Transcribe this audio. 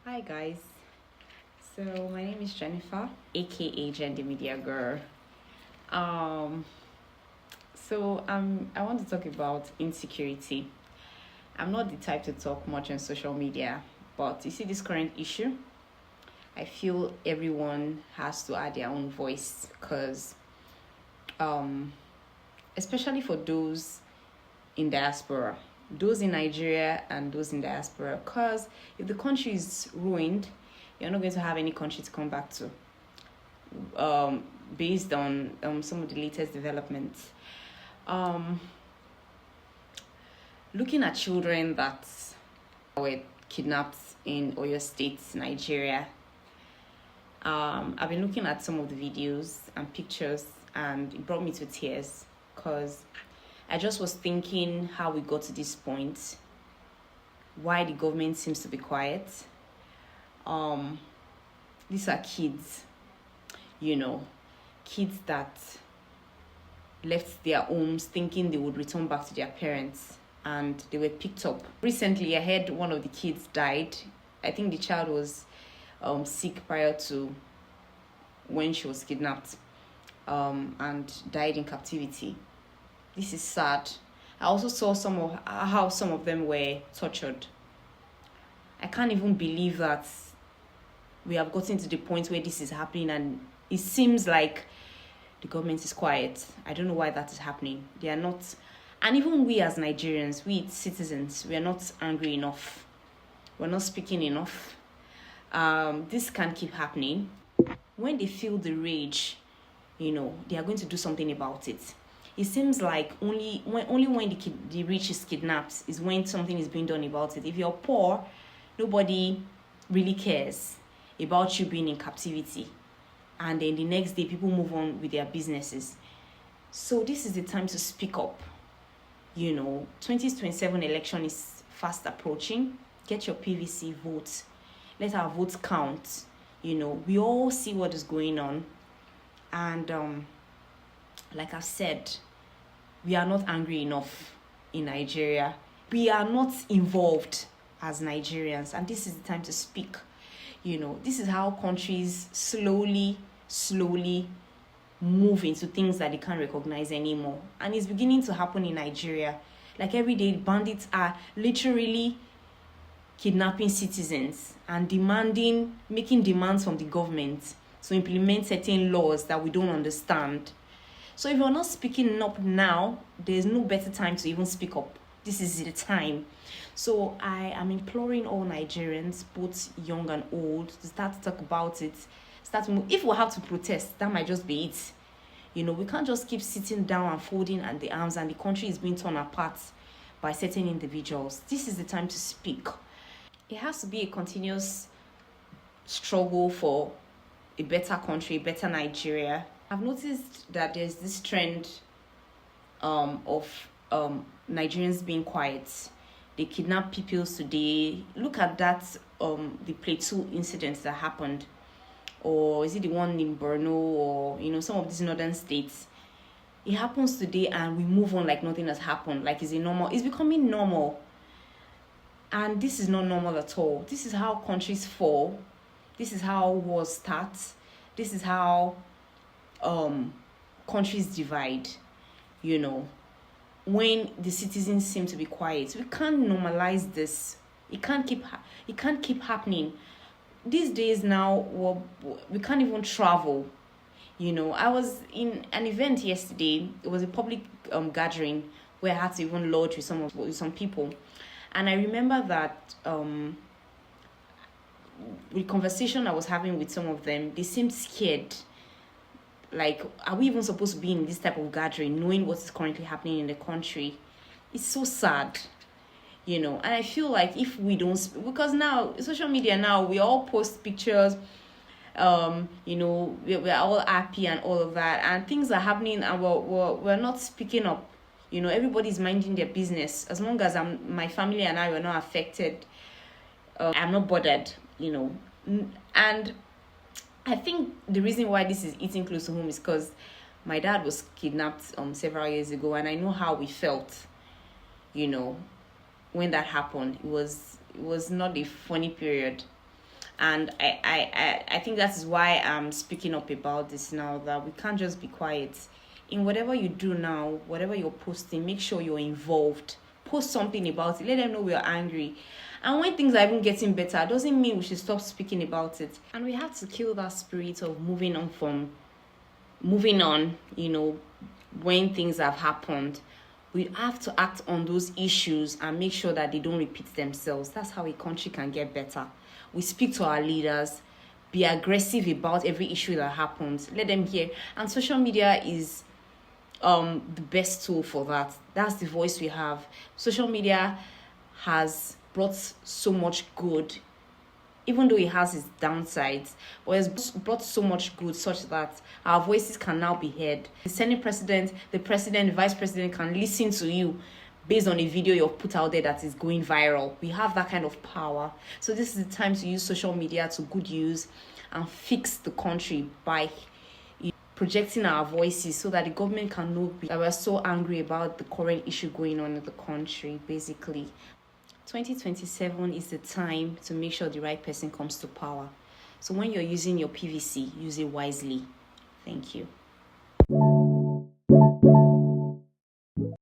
Hi guys. So my name is Jennifer, aka Jen the Media Girl. Um I want to talk about insecurity. I'm not the type to talk much on social media, but you see this current issue, I feel everyone has to add their own voice because um especially for those in diaspora, those in Nigeria and those in diaspora, because if the country is ruined, you're not going to have any country to come back to. Um, Based on some of the latest developments, um, looking at children that were kidnapped in Oyo State, Nigeria. I've been looking at some of the videos and pictures, and it brought me to tears because I just was thinking how we got to this point, why the government seems to be quiet. These are kids, kids that left their homes thinking they would return back to their parents, and they were picked up. Recently, I heard one of the kids died. I think the child was sick prior to when she was kidnapped, and died in captivity. This is sad. I also saw how some of them were tortured. I can't even believe that we have gotten to the point where this is happening, and it seems like the government is quiet. I don't know why that is happening. They are not, and even we as Nigerians, we citizens, we are not angry enough. We're not speaking enough. This can't keep happening. When they feel the rage, they are going to do something about it. It seems like only when the rich is kidnapped is when something is being done about it. If you're poor, nobody really cares about you being in captivity. And then the next day, people move on with their businesses. So this is the time to speak up. 2027 election is fast approaching. Get your PVC votes. Let our votes count. We all see what is going on. And like I've said, we are not angry enough in Nigeria. We are not involved as Nigerians, and this is the time to speak. This is how countries slowly move into things that they can't recognize anymore. And it's beginning to happen in Nigeria. Like every day, bandits are literally kidnapping citizens and making demands from the government to implement certain laws that we don't understand. So if you're not speaking up now, there's no better time to even speak up. This is the time. So I am imploring all Nigerians, both young and old, to start to talk about it. If we have to protest, that might just be it. We can't just keep sitting down and folding at the arms, and the country is being torn apart by certain individuals. This is the time to speak. It has to be a continuous struggle for a better country, a better Nigeria. I've noticed that there's this trend of Nigerians being quiet. They kidnap people today. Look at that, the Plateau incident that happened. Or is it the one in Borno, or some of these northern states? It happens today and we move on like nothing has happened. Like it's becoming normal. And this is not normal at all. This is how countries fall. This is how wars start. This is how countries divide. When the citizens seem to be quiet, we can't normalize this. It can't keep happening. These days now, we can't even travel. I was in an event yesterday. It was a public gathering where I had to even lodge with some people, and I remember that the conversation I was having with some of them, they seemed scared. Like, are we even supposed to be in this type of gathering, knowing what is currently happening in the country? It's so sad, and I feel like if we don't, because now social media, now we all post pictures, we're all happy and all of that, and things are happening, and we're not speaking up. Everybody's minding their business. As long as my family and I were not affected, I'm not bothered. And I think the reason why this is eating close to home is because my dad was kidnapped several years ago, and I know how we felt, when that happened. It was not a funny period. And I think that is why I'm speaking up about this now, that we can't just be quiet. In whatever you do now, whatever you're posting, make sure you're involved. Post something about it. Let them know we're angry. And when things are even getting better, doesn't mean we should stop speaking about it. And we have to kill that spirit of moving on, when things have happened. We have to act on those issues and make sure that they don't repeat themselves. That's how a country can get better. We speak to our leaders, be aggressive about every issue that happens. Let them hear. And social media is the best tool for that. That's the voice we have. Social media has brought so much good, even though it has its downsides, but it's brought so much good such that our voices can now be heard. The Senate president, the president, the vice president can listen to you based on a video you've put out there that is going viral. We have that kind of power. So this is the time to use social media to good use and fix the country by projecting our voices so that the government can know that we're so angry about the current issue going on in the country, basically. 2027 is the time to make sure the right person comes to power. So when you're using your PVC, use it wisely. Thank you.